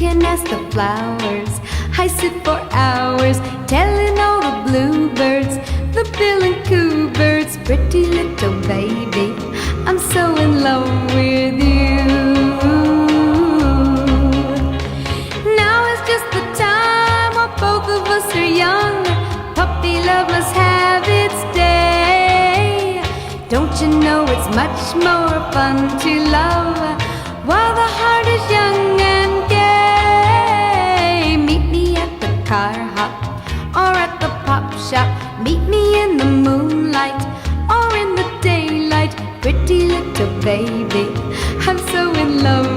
can ask the flowers. I sit for hours telling all the bluebirds, the bill and coo birds, pretty little baby, I'm so in love with you. Now is just the time while both of us are young. Puppy love must have its day. Don't you know it's much more fun to love while the heart is young and gay? Meet me at the car hop or at the pop shop. Meet me in the moonlight or in the daylight. Pretty little baby, I'm so in love